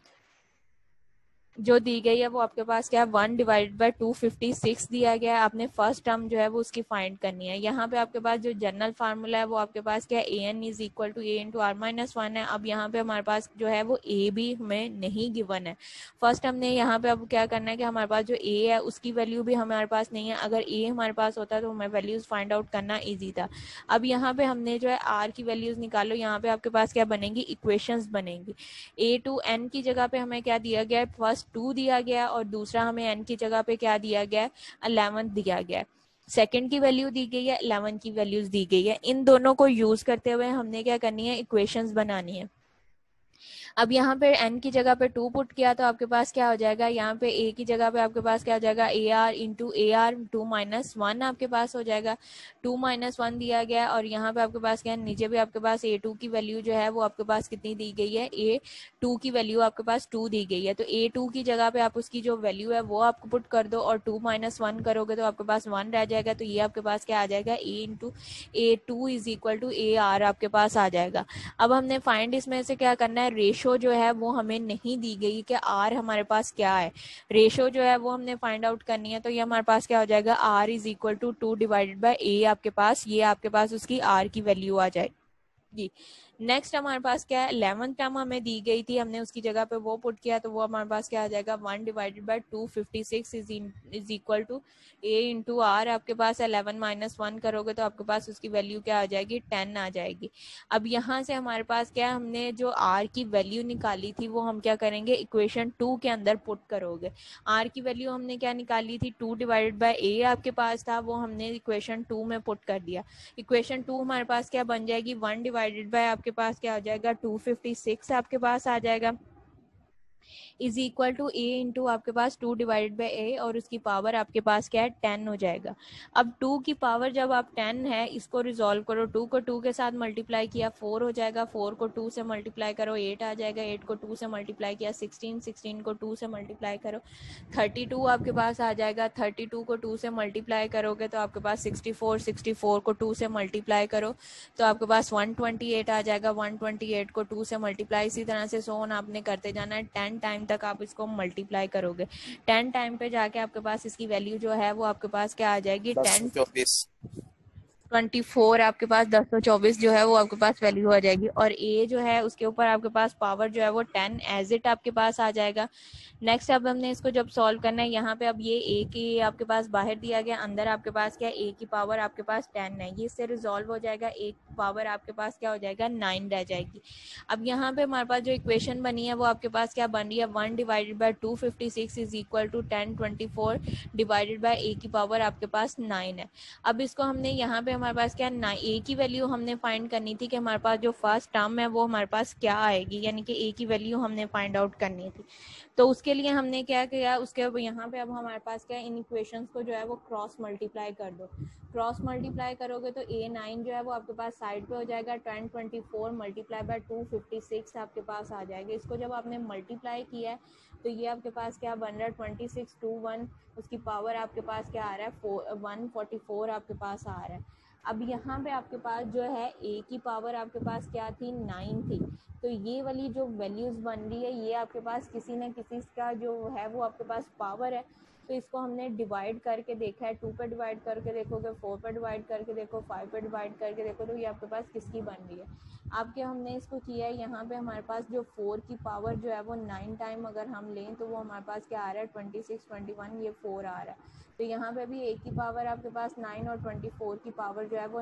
जो दी गई है वो आपके पास क्या 1 डिवाइडेड बाय 256 दिया गया है। आपने फर्स्ट टर्म जो है वो उसकी फाइंड करनी है। यहाँ पे आपके पास जो जनरल फार्मूला है वो आपके पास क्या A N is equal to A into R minus 1 है। अब यहाँ पे हमारे पास जो है वो ए भी हमें नहीं गिवन है। फर्स्ट हमने यहाँ पे अब क्या करना है कि हमारे पास जो ए है उसकी वैल्यू भी हमारे पास नहीं है। अगर ए हमारे पास होता तो हमें वैल्यूज फाइंड आउट करना ईजी था। अब यहाँ पे हमने जो है आर की वैल्यूज निकालो, यहाँ पे आपके पास क्या बनेंगी, इक्वेशंस बनेंगी। ए टू एन की जगह पे हमें क्या दिया गया है, फर्स्ट 2 दिया गया और दूसरा हमें एन की जगह पे क्या दिया गया है 11 दिया गया है। सेकंड की वैल्यू दी गई है, 11 की वैल्यूज दी गई है। इन दोनों को यूज करते हुए हमने क्या करनी है, इक्वेशंस बनानी है। अब यहाँ पे n की जगह पे 2 पुट किया तो आपके पास क्या हो जाएगा, यहाँ पे a की जगह पे आपके पास क्या हो जाएगा A R into A R 2 minus 1 आपके पास हो जाएगा। 2 माइनस 1 दिया गया और यहाँ पे आपके पास क्या है, नीचे भी आपके पास a2 की वैल्यू जो है वो आपके पास कितनी दी गई है, a2 की वैल्यू आपके पास 2 दी गई है। तो a2 की जगह पे आप उसकी जो वैल्यू है वो आपको पुट कर दो और 2 माइनस 1 करोगे तो आपके पास 1 रह जाएगा। तो ये आपके पास क्या आ जाएगा, a into a2 is equal to A r आपके पास आ जाएगा। अब हमने फाइंड इसमें से क्या करना है, रेशो जो है वो हमें नहीं दी गई कि आर हमारे पास क्या है। रेशो जो है वो हमने फाइंड आउट करनी है। तो ये हमारे पास क्या हो जाएगा, R is equal to 2 divided by A आपके पास, ये आपके पास उसकी आर की वैल्यू आ जाएगी। नेक्स्ट हमारे पास क्या है, 11th टर्म हमें दी गई थी, हमने उसकी जगह पे वो पुट किया तो वो हमारे पास क्या आ जाएगा 1 divided by 256 is equal to A into r. आपके पास 11 माइनस 1 करोगे तो आपके पास उसकी वैल्यू क्या आ जाएगी, 10 आ जाएगी। अब यहाँ से हमारे पास क्या, हमने जो आर की वैल्यू निकाली थी वो हम क्या करेंगे, इक्वेशन 2 के अंदर पुट करोगे। आर की वैल्यू हमने क्या निकाली थी, 2 डिवाइडेड बाय ए आपके पास था, वो हमने इक्वेशन 2 में पुट कर दिया। इक्वेशन 2 हमारे पास क्या बन जाएगी, 1 डिवाइडेड बाय आपके पास क्या हो जाएगा 256 आपके पास आ जाएगा, is equal to A into आपके पास 2 डिवाइडेड बाई ए और उसकी पावर आपके पास क्या है 10 हो जाएगा। अब 2 की पावर जब आप 10 है, इसको रिजोल्व करो, 2 को 2 के साथ मल्टीप्लाई किया 4 हो जाएगा, 4 को 2 से मल्टीप्लाई करो 8 आ जाएगा, 8 को 2 से मल्टीप्लाई किया 16, 16 को 2 से मल्टीप्लाई करो 32 आपके पास आ जाएगा, 32 को 2 से मल्टीप्लाई करोगे तो आपके पास 64, 64 को 2 से मल्टीप्लाई करो तो आपके पास 128 आ जाएगा, 128 को 2 से मल्टीप्लाई, इसी तरह से सोन आपने करते जाना है 10 टाइम तक आप इसको मल्टीप्लाई करोगे। 10 टाइम पे जाके आपके पास इसकी वैल्यू जो है वो आपके पास क्या आ जाएगी 10, 1024 24 आपके पास 1024 जो है वो आपके पास वैल्यू आ जाएगी, और ए जो है उसके ऊपर आपके पास पावर जो है वो 10 एज इट आपके पास आ जाएगा। नेक्स्ट अब हमने इसको जब सॉल्व करना है, यहाँ पे अब ये ए की आपके पास बाहर दिया गया, अंदर आपके पास क्या ए की पावर आपके पास 10 है, ये इससे रिजॉल्व हो जाएगा, ए की पावर आपके पास क्या हो जाएगा 9 रह जाएगी। अब यहाँ पे हमारे पास जो इक्वेशन बनी है वो आपके पास क्या बन रही है, 1 divided by 256 is equal to 1024 divided by A की पावर आपके पास 9 है। अब इसको हमने यहाँ पे हमारे पास क्या ए की वैल्यू हमने फाइंड करनी थी कि हमारे पास जो फर्स्ट टर्म है वो हमारे पास क्या आएगी, यानी कि ए की वैल्यू हमने फाइंड आउट करनी थी। तो उसके लिए हमने क्या किया, उसके यहाँ पे अब हमारे पास क्या इन इक्वेशंस को जो है वो क्रॉस मल्टीप्लाई कर दो। क्रॉस मल्टीप्लाई करोगे तो A9 जो है वो आपके पास साइड पे हो जाएगा, 1024 मल्टीप्लाई बाय 256 आपके पास आ जाएगा। इसको जब आपने मल्टीप्लाई किया है तो ये आपके पास क्या बन रहा है 2621, उसकी पावर आपके पास क्या आ रहा है 144 आपके पास आ रहा है। अब यहाँ पे आपके पास जो है ए की पावर आपके पास क्या थी 9 थी, तो ये वाली जो वैल्यूज बन रही है ये आपके पास किसी न किसी का जो है वो आपके पास पावर है। तो इसको हमने डिवाइड करके देखा है, 2 पे डिवाइड करके देखोगे, 4 पे डिवाइड करके देखो, 5 पे डिवाइड करके देखो, तो ये आपके पास किसकी बन रही है। आपके हमने इसको किया है, यहाँ पे हमारे पास जो 4 की पावर जो है वो 9 टाइम अगर हम लें तो वो हमारे पास क्या आ रहा है 26 21 ये 4 आ रहा है। तो यहाँ पे भी ए की पावर आपके पास 9 और 24 की पावर जो है वो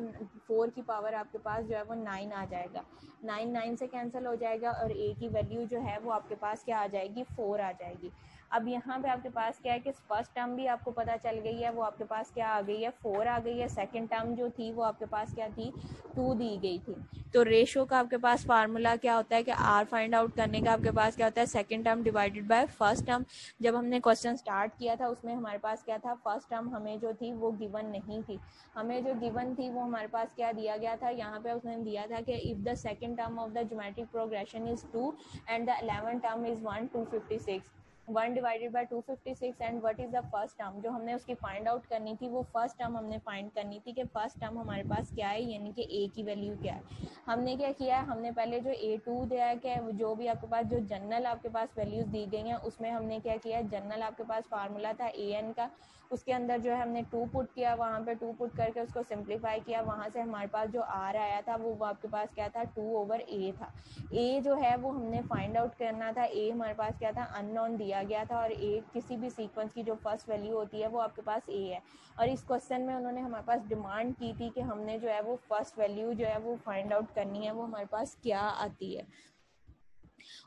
4 की पावर आपके पास जो है वो 9 आ जाएगा, 9 9 से कैंसिल हो जाएगा और ए की वैल्यू जो है वो आपके पास क्या आ जाएगी 4 आ जाएगी। अब यहाँ पे आपके पास क्या है कि फर्स्ट टर्म भी आपको पता चल गई है, वो आपके पास क्या आ गई है 4 आ गई है। सेकंड टर्म जो थी वो आपके पास क्या थी 2 दी गई थी। तो रेशो का आपके पास फार्मूला क्या होता है कि आर फाइंड आउट करने का आपके पास क्या होता है second term divided by first term. जब हमने क्वेश्चन स्टार्ट किया था उसमें हमारे पास क्या था, फर्स्ट टर्म हमें जो थी वो गिवन नहीं थी, हमें जो गिवन थी वो हमारे पास क्या दिया गया था, यहाँ पे उसने दिया था कि if the second term of the geometric progression is 2 and the 11th term is 1 256, 1 divided by 256 and what is the first term. जो हमने उसकी फाइंड आउट करनी थी वो फर्स्ट टर्म हमने फाइंड करनी थी कि फर्स्ट टर्म हमारे पास क्या है, यानी कि ए की वैल्यू क्या है। हमने क्या किया है, हमने पहले जो A2 दिया है कि जो भी आपके पास जो जनरल आपके पास वैल्यूज दी गई हैं उसमें हमने क्या किया है, जनरल आपके पास फार्मूला था an का, उसके अंदर जो है हमने 2 पुट किया, वहाँ पे 2 पुट करके उसको सिंप्लीफाई किया, वहाँ से हमारे पास जो r आया था वो आपके पास क्या था 2/a था। a जो है वो हमने फाइंड आउट करना था, a हमारे पास क्या था अननोन दिया गया था, और a किसी भी सीक्वेंस की जो फर्स्ट वैल्यू होती है वो आपके पास a है। और इस क्वेश्चन में उन्होंने हमारे पास डिमांड की थी कि हमने जो है वो फर्स्ट वैल्यू जो है वो फाइंड आउट करनी है, वो हमारे पास क्या आती है।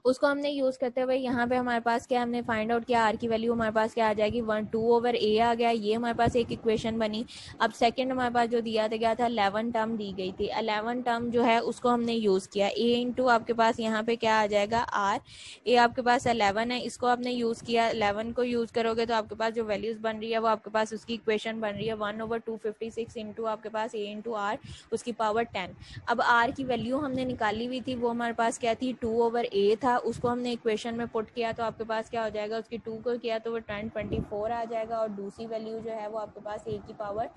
उसको हमने यूज करते हुए यहाँ पे हमारे पास क्या हमने फाइंड आउट किया, आर की वैल्यू हमारे पास क्या आ जाएगी 1/2/a आ गया, ये हमारे पास एक इक्वेशन बनी। अब सेकंड हमारे पास जो दिया गया था 11 टर्म दी गई थी, 11 टर्म जो है उसको हमने यूज किया, a इंटू आपके पास यहाँ पे क्या आ जाएगा आर, ए आपके पास 11 है, इसको आपने यूज किया, 11 को यूज करोगे तो आपके पास जो वैल्यूज बन रही है वो आपके पास उसकी इक्वेशन बन रही है 1/256 इंटू आपके पास a इंटू आर उसकी पावर 10। अब r की वैल्यू हमने निकाली हुई थी, वो हमारे पास क्या थी 2/a था, उसको हमने इक्वेशन में पुट किया तो आपके पास क्या हो जाएगा, उसकी 2 को किया तो वो 1024 आ जाएगा, और दूसरी वैल्यू जो है वो आपके पास a की पावर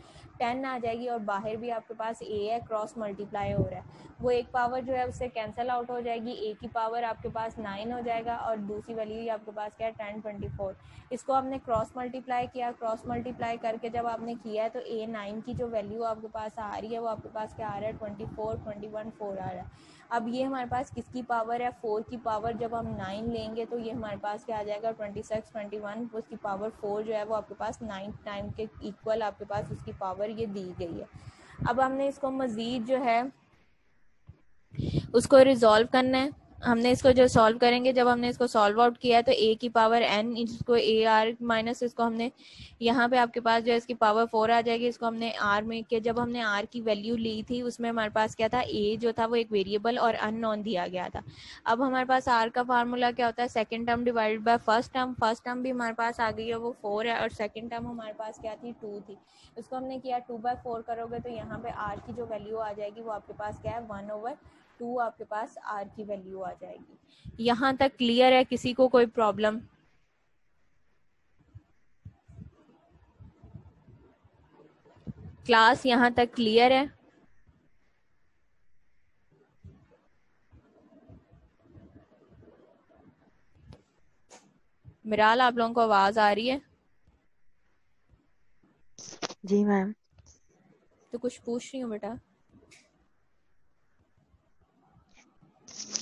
10 आ जाएगी, और बाहर भी आपके पास a है, क्रॉस मल्टीप्लाई हो रहा है, वो एक पावर जो है उससे कैंसिल आउट हो जाएगी, a की पावर आपके पास 9 हो जाएगा, और दूसरी वैल्यू आपके पास क्या है 1024। इसको आपने क्रॉस मल्टीप्लाई किया, क्रॉस मल्टीप्लाई करके जब आपने किया है तो a9 की जो वैल्यू आपके पास आ रही है वो आपके पास क्या आ रहा है 24 21 4 आ रहा है। अब ये हमारे पास किसकी पावर है 4 की पावर, जब हम 9 लेंगे तो ये हमारे पास क्या आ जाएगा 26 21, उसकी पावर 4 जो है वो आपके पास 9 टाइम के इक्वल आपके पास उसकी पावर ये दी गई है। अब हमने इसको मजीद जो है उसको रिजॉल्व करना है, हमने इसको जो सॉल्व करेंगे, जब हमने इसको सॉल्व आउट किया है तो a की पावर n, इसको a r माइनस इसको हमने यहाँ पे आपके पास जो है इसकी पावर 4 आ जाएगी, इसको हमने r में के जब हमने r की वैल्यू ली थी उसमें हमारे पास क्या था a जो था वो एक वेरिएबल और अननोन दिया गया था। अब हमारे पास r का फार्मूला क्या होता है second term divided by first term, first term भी हमारे पास आ गई है वो 4 है, और सेकेंड टर्म हमारे पास क्या थी 2 थी, इसको हमने किया 2/4 करोगे तो यहाँ पे r की जो वैल्यू आ जाएगी वो आपके पास क्या है 1/2 आपके पास r की वैल्यू आ जाएगी। यहाँ तक क्लियर है, किसी को कोई प्रॉब्लम? क्लास यहाँ तक क्लियर है? मिराल आप लोगों को आवाज आ रही है? जी मैम। तो कुछ पूछ रही हूँ बेटा?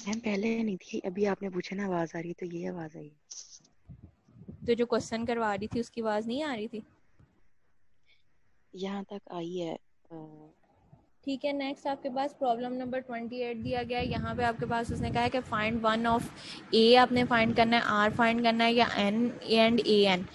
मैम पहले नहीं थी, अभी आपने पूछा ना आवाज आ रही है, तो ये आवाज आई। तो जो क्वेश्चन करवा रही थी उसकी आवाज नहीं आ रही थी? यहाँ तक आई है। ठीक है, नेक्स्ट आपके पास प्रॉब्लम नंबर 28 दिया गया है। यहाँ पे आपके पास उसने कहा है कि फाइंड वन ऑफ ए आपने फाइंड करना है, आर फाइंड करना है या एन एंड ए एन।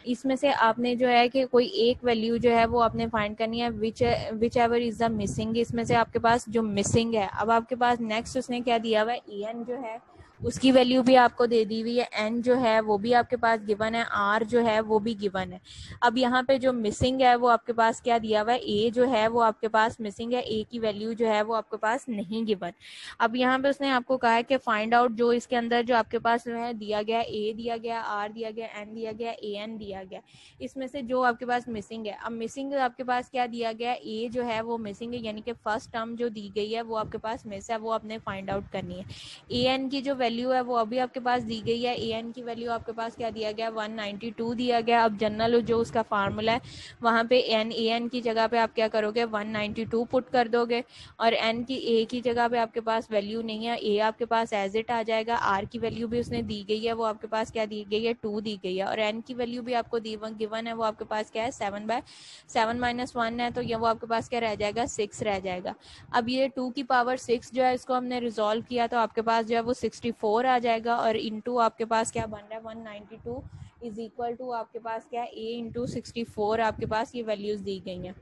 इसमें से आपने जो है कि कोई एक वैल्यू जो है वो आपने फाइंड करनी है, which ever is the missing. इसमें से आपके पास जो मिसिंग है, अब आपके पास नेक्स्ट उसने क्या दिया हुआ है, ए एन जो है उसकी वैल्यू भी आपको दे दी हुई है, एन जो है वो भी आपके पास गिवन है, आर जो है वो भी गिवन है। अब यहाँ पे जो मिसिंग है वो आपके पास क्या दिया हुआ है, ए जो है वो आपके पास मिसिंग है, ए की वैल्यू जो है वो आपके पास नहीं गिवन। अब यहाँ पे उसने आपको कहा है कि फाइंड आउट जो इसके अंदर जो आपके पास जो है दिया गया, ए दिया गया, आर दिया गया, एन दिया गया, ए एन दिया गया, इसमें से जो आपके पास मिसिंग है। अब मिसिंग आपके पास क्या दिया गया, ए जो है वो मिसिंग है, यानी कि फर्स्ट टर्म जो दी गई है वो आपके पास मिस है, वो आपने फाइंड आउट करनी है। ए एन की जो वैल्यू है वो अभी आपके पास दी गई है, ए एन की वैल्यू आपके पास क्या दिया गया, 192 दिया गया। अब जनरल जो उसका फार्मूला है वहां पे एन ए एन की जगह पे आप क्या करोगे, 192 पुट कर दोगे, और एन की ए की जगह पे आपके पास वैल्यू नहीं है, ए आपके पास एज इट आ जाएगा। आर की वैल्यू भी उसने दी गई है, वो आपके पास क्या दी गई है, 2 दी गई है, और एन की वैल्यू भी आपको गिवन है, वो आपके पास क्या है, 7/7 - 1 है, तो ये वो आपके पास क्या रह जाएगा, 6 रह जाएगा। अब ये 2 की पावर 6 जो है इसको हमने रिजॉल्व किया तो आपके पास जो है वो 64 आ जाएगा, और इनटू आपके पास क्या बन रहा है, 192 इज इक्वल टू आपके पास क्या है, ए इंटू 64 आपके पास ये वैल्यूज दी गई हैं।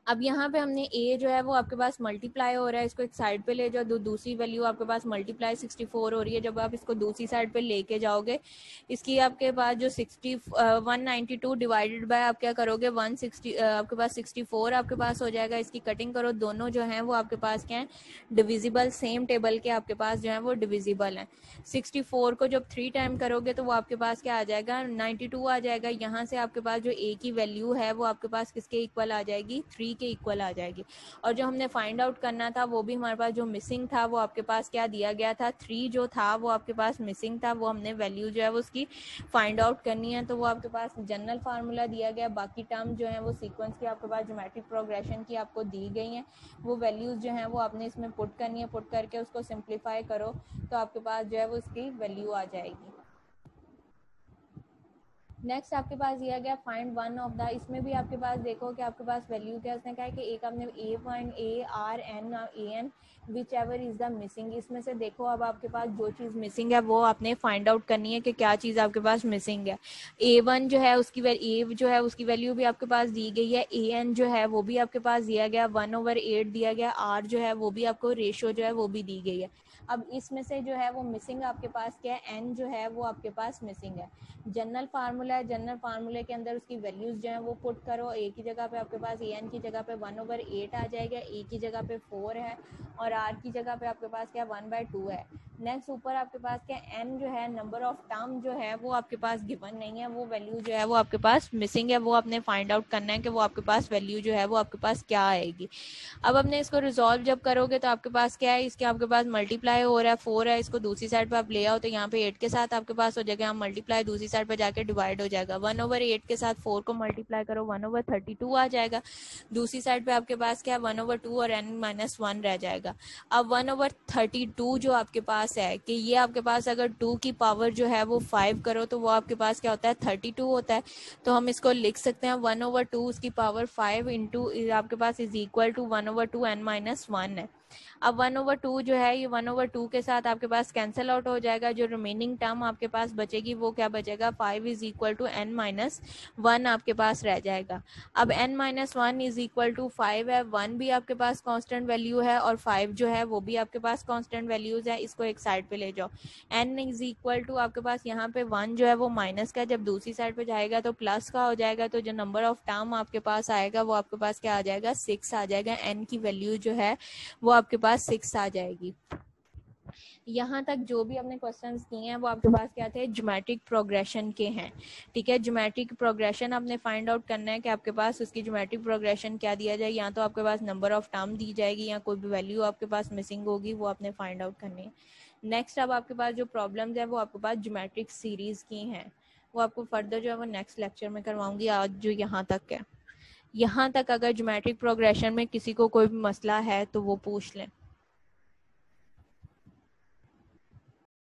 अब यहाँ पे हमने a जो है वो आपके पास मल्टीप्लाई हो रहा है, इसको एक साइड पे ले जाओ, दूसरी वैल्यू आपके पास मल्टीप्लाई 64 हो रही है, जब आप इसको दूसरी साइड पे लेके जाओगे, इसकी आपके पास जो 192 डिवाइडेड बाय आप क्या करोगे, 160 आपके पास 64 आपके पास हो जाएगा। इसकी कटिंग करो, दोनों जो है वो आपके पास क्या है, डिविजिबल, सेम टेबल के आपके पास जो है वो डिविजिबल है। 64 को जब 3 टाइम करोगे तो वो आपके पास क्या आ जाएगा, 92 आ जाएगा। यहाँ से आपके पास जो a की वैल्यू है वो आपके पास किसके इक्वल आ जाएगी, 3 के इक्वल आ जाएगी। और जो हमने फाइंड आउट करना था वो भी हमारे पास जो मिसिंग था वो आपके पास क्या दिया गया था, 3 जो था वो आपके पास मिसिंग था, वो हमने वैल्यू जो है वो उसकी फाइंड आउट करनी है। तो वो आपके पास जनरल फार्मूला दिया गया, बाकी टर्म जो है वो सीक्वेंस की आपके पास ज्योमेट्रिक प्रोग्रेशन की आपको दी गई हैं, वो वैल्यूज जो हैं वो आपने इसमें पुट करनी है, पुट करके उसको सिंप्लीफाई करो तो आपके पास जो है वो उसकी वैल्यू आ जाएगी। नेक्स्ट आपके पास दिया गया फाइंड वन ऑफ द, इसमें भी आपके पास देखो कि आपके पास वैल्यू क्या, उसने कहा है कि एक आपने A find, A R N A N whichever is the missing. इसमें से देखो अब आपके पास जो चीज़ मिसिंग है वो आपने फाइंड आउट करनी है कि क्या चीज़ आपके पास मिसिंग है। ए वन जो है उसकी ए जो है उसकी वैल्यू भी आपके पास दी गई है, ए एन जो है वो भी आपके पास दिया गया, 1/8 दिया गया, आर जो है वो भी आपको रेशो जो है वो भी दी गई है। अब इसमें से जो है वो मिसिंग आपके पास क्या है, एन जो है वो आपके पास मिसिंग है। जनरल फार्मूला है, जनरल फार्मूले के अंदर उसकी वैल्यूज जो है वो पुट करो, ए की जगह पे आपके पास ए एन की जगह पे 1/8 आ जाएगा, ए की जगह पे 4 है, और आर की जगह पे आपके पास क्या 1/2 है। नेक्स्ट ऊपर आपके पास क्या एन जो है, नंबर ऑफ टर्म जो है वो आपके पास गिवन नहीं है, वो वैल्यू जो है वो आपके पास मिसिंग है, वो आपने फाइंड आउट करना है कि वो आपके पास वैल्यू जो है वो आपके पास क्या आएगी। अब हमने इसको रिजॉल्व जब करोगे तो आपके पास क्या है, इसके आपके पास मल्टीप्लाई हो रहा है, 4 है, इसको दूसरी साइड पे आप ले आओ तो यहाँ पे 8 के साथ आपके पास हो जाएगा, मल्टीप्लाई दूसरी साइड पे जाके डिवाइड हो जाएगा, 1/8 के साथ 4 को मल्टीप्लाई करो, 1/32 आ जाएगा। दूसरी साइड पे आपके पास क्या है, 1/2 और n-1 रह जाएगा। अब 1/32 जो आपके पास है कि ये आपके पास अगर 2 की पावर जो है वो 5 करो तो वो आपके पास क्या होता है, 32 होता है। तो हम इसको लिख सकते हैं 1/2 उसकी पावर 5 इंटू आपके पास इज इक्वल टू 1/2 n-1 है। अब 1/2 जो है ये 1/2 के साथ आपके पास कैंसिल आउट हो जाएगा, जो रिमेनिंग टर्म आपके पास बचेगी वो क्या बचेगा, 5 इज इक्वल टू n-1 आपके पास रह जाएगा। अब n-1 इज इक्वल टू 5 है, 1 भी आपके पास कांस्टेंट वैल्यू है और 5 जो है वो भी आपके पास कांस्टेंट वैल्यूज है, इसको एक साइड पे ले जाओ। n इज इक्वल टू आपके पास यहाँ पे 1 जो है वो माइनस का, जब दूसरी साइड पे जाएगा तो प्लस का हो जाएगा, तो जो नंबर ऑफ टर्म आपके पास आएगा वो आपके पास क्या आ जाएगा, 6 आ जाएगा। n की वैल्यू जो है वो आपके पास 6 आ जाएगी। यहाँ तक जो भी आपने क्वेश्चंस किए हैं वो आपके पास क्या थे, ज्योमेट्रिक प्रोग्रेशन के हैं। ठीक है, ज्योमेट्रिक प्रोग्रेशन आपने फाइंड आउट करना है कि आपके पास उसकी ज्योमेट्रिक प्रोग्रेशन क्या दिया जाए, या तो आपके पास नंबर ऑफ टर्म दी जाएगी या कोई भी वैल्यू आपके पास मिसिंग होगी, वो आपने फाइंड आउट करनी है। नेक्स्ट अब आपके पास जो प्रॉब्लम्स है वो आपके पास ज्योमेट्रिक सीरीज की हैं, वो आपको फर्दर जो है वो नेक्स्ट लेक्चर में करवाऊंगी, आज जो यहाँ तक है। यहाँ तक अगर ज्योमेट्रिक प्रोग्रेशन में किसी को कोई भी मसला है तो वो पूछ लें।